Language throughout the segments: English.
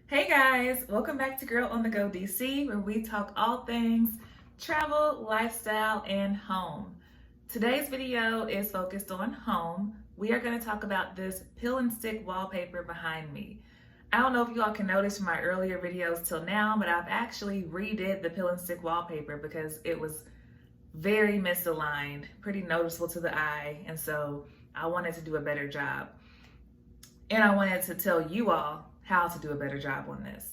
Hey guys, welcome back to Girl on the Go DC, where we talk all things travel, lifestyle, and home. Today's video is focused on home. We are going to talk about this pill and stick wallpaper behind me. I don't know if you all can notice from my earlier videos till now, but I've actually redid the pill and stick wallpaper because it was very misaligned, pretty noticeable to the eye, and so I wanted to do a better job. And I wanted to tell you all how to do a better job on this.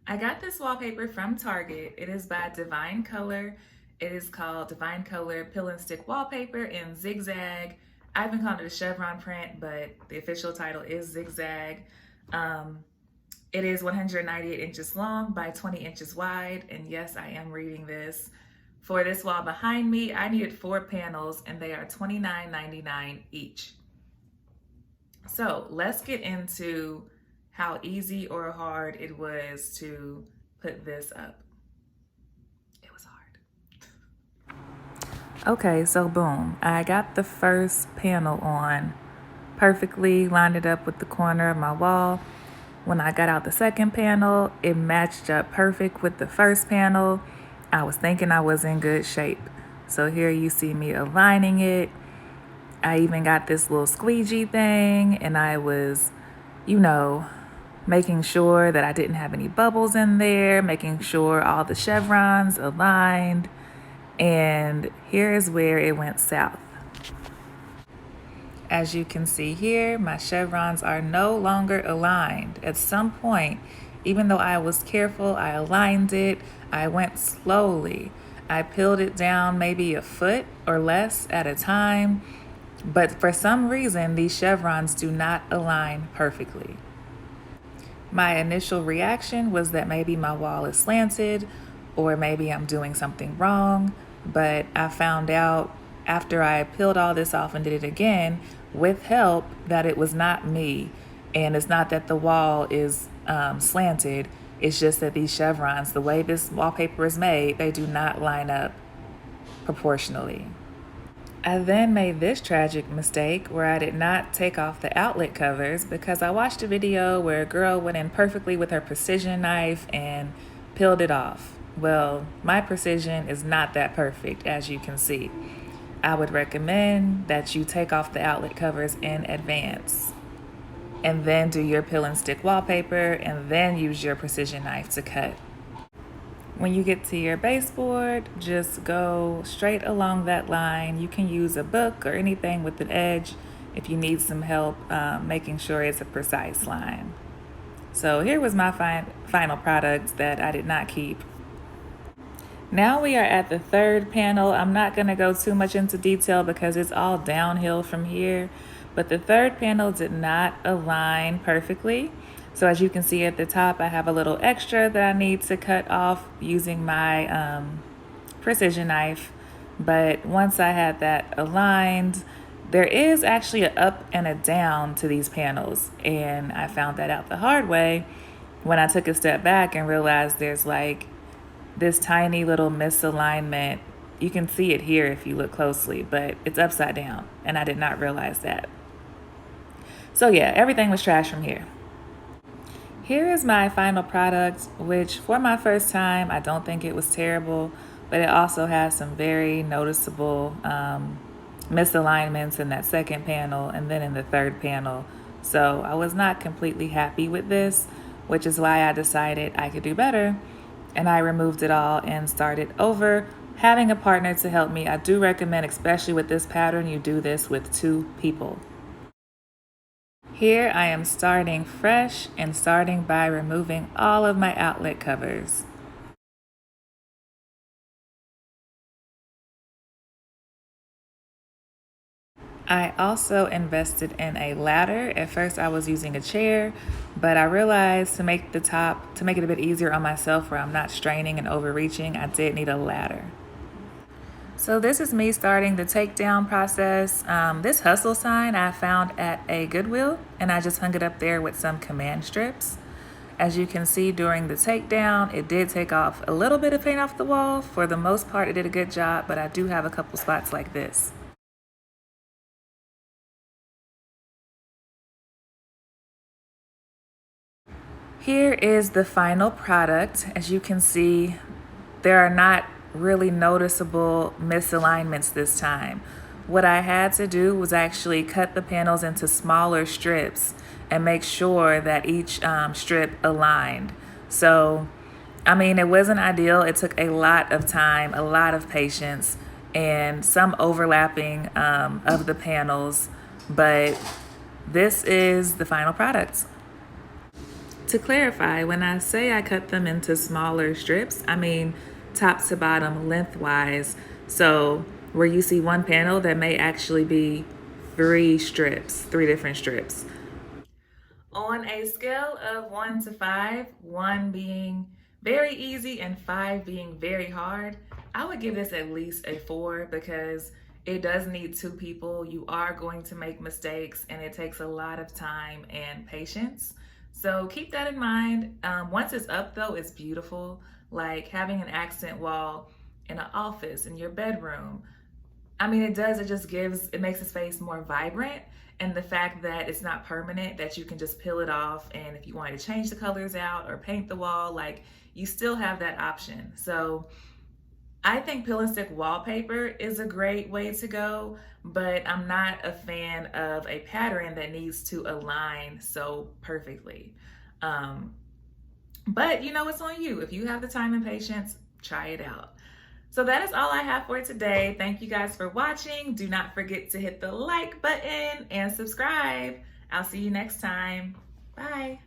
I got this wallpaper from Target. It is by Devine Color. It is called Devine Color Pill and Stick Wallpaper in Zig Zag. I've been calling it a chevron print, but the official title is Zig Zag. It is 198 inches long by 20 inches wide. And yes, I am reading this. For this wall behind me, I needed 4 panels and they are $29.99 each. So let's get into how easy or hard it was to put this up. It was hard. Okay, so boom, I got the first panel on perfectly, lined it up with the corner of my wall. When I got out the second panel, it matched up perfect with the first panel. I was thinking I was in good shape. So here you see me aligning it. I even got this little squeegee thing, and I was, making sure that I didn't have any bubbles in there, making sure all the chevrons aligned. And here is where it went south. As you can see here, my chevrons are no longer aligned. At some point, even though I was careful, I aligned it, I went slowly. I peeled it down maybe a foot or less at a time, but for some reason, these chevrons do not align perfectly. My initial reaction was that maybe my wall is slanted or maybe I'm doing something wrong, but I found out after I peeled all this off and did it again with help that it was not me, and it's not that the wall is slanted. It's just that these chevrons, the way this wallpaper is made, they do not line up proportionally. I then made this tragic mistake where I did not take off the outlet covers because I watched a video where a girl went in perfectly with her precision knife and peeled it off. Well, my precision is not that perfect, as you can see. I would recommend that you take off the outlet covers in advance and then do your peel and stick wallpaper and then use your precision knife to cut. When you get to your baseboard, just go straight along that line. You can use a book or anything with an edge if you need some help making sure it's a precise line. So here was my final product that I did not keep. Now we are at the third panel. I'm not going to go too much into detail because it's all downhill from here, but the third panel did not align perfectly. So as you can see at the top, I have a little extra that I need to cut off using my precision knife. But once I had that aligned, there is actually an up and a down to these panels. And I found that out the hard way when I took a step back and realized there's like this tiny little misalignment. You can see it here if you look closely, but it's upside down. And I did not realize that. So yeah, everything was trash from here. Here is my final product, which for my first time, I don't think it was terrible, but it also has some very noticeable misalignments in that second panel and then in the third panel. So I was not completely happy with this, which is why I decided I could do better. And I removed it all and started over. Having a partner to help me, I do recommend, especially with this pattern, you do this with 2 people. Here I am starting fresh and starting by removing all of my outlet covers. I also invested in a ladder. At first I was using a chair, but I realized to make it a bit easier on myself where I'm not straining and overreaching, I did need a ladder. So this is me starting the takedown process. This hustle sign I found at a Goodwill, and I just hung it up there with some command strips. As you can see during the takedown, it did take off a little bit of paint off the wall. For the most part, it did a good job, but I do have a couple spots like this. Here is the final product. As you can see, there are not really noticeable misalignments this time. What I had to do was actually cut the panels into smaller strips and make sure that each strip aligned. So, I mean, it wasn't ideal. It took a lot of time, a lot of patience, and some overlapping of the panels, but this is the final product. To clarify, when I say I cut them into smaller strips, I mean top to bottom lengthwise. So where you see one panel, that may actually be three strips, three different strips. On a scale of 1 to 5, 1 being very easy and 5 being very hard, I would give this at least a 4 because it does need two people. You are going to make mistakes and it takes a lot of time and patience. So keep that in mind. Once it's up though, it's beautiful. Like having an accent wall in an office, in your bedroom. I mean, it makes the space more vibrant. And the fact that it's not permanent, that you can just peel it off. And if you wanted to change the colors out or paint the wall, like you still have that option. So I think peel and stick wallpaper is a great way to go, but I'm not a fan of a pattern that needs to align so perfectly. But you know, it's on you. If you have the time and patience, try it out. So that is all I have for today. Thank you guys for watching. Do not forget to hit the like button and subscribe. I'll see you next time. Bye.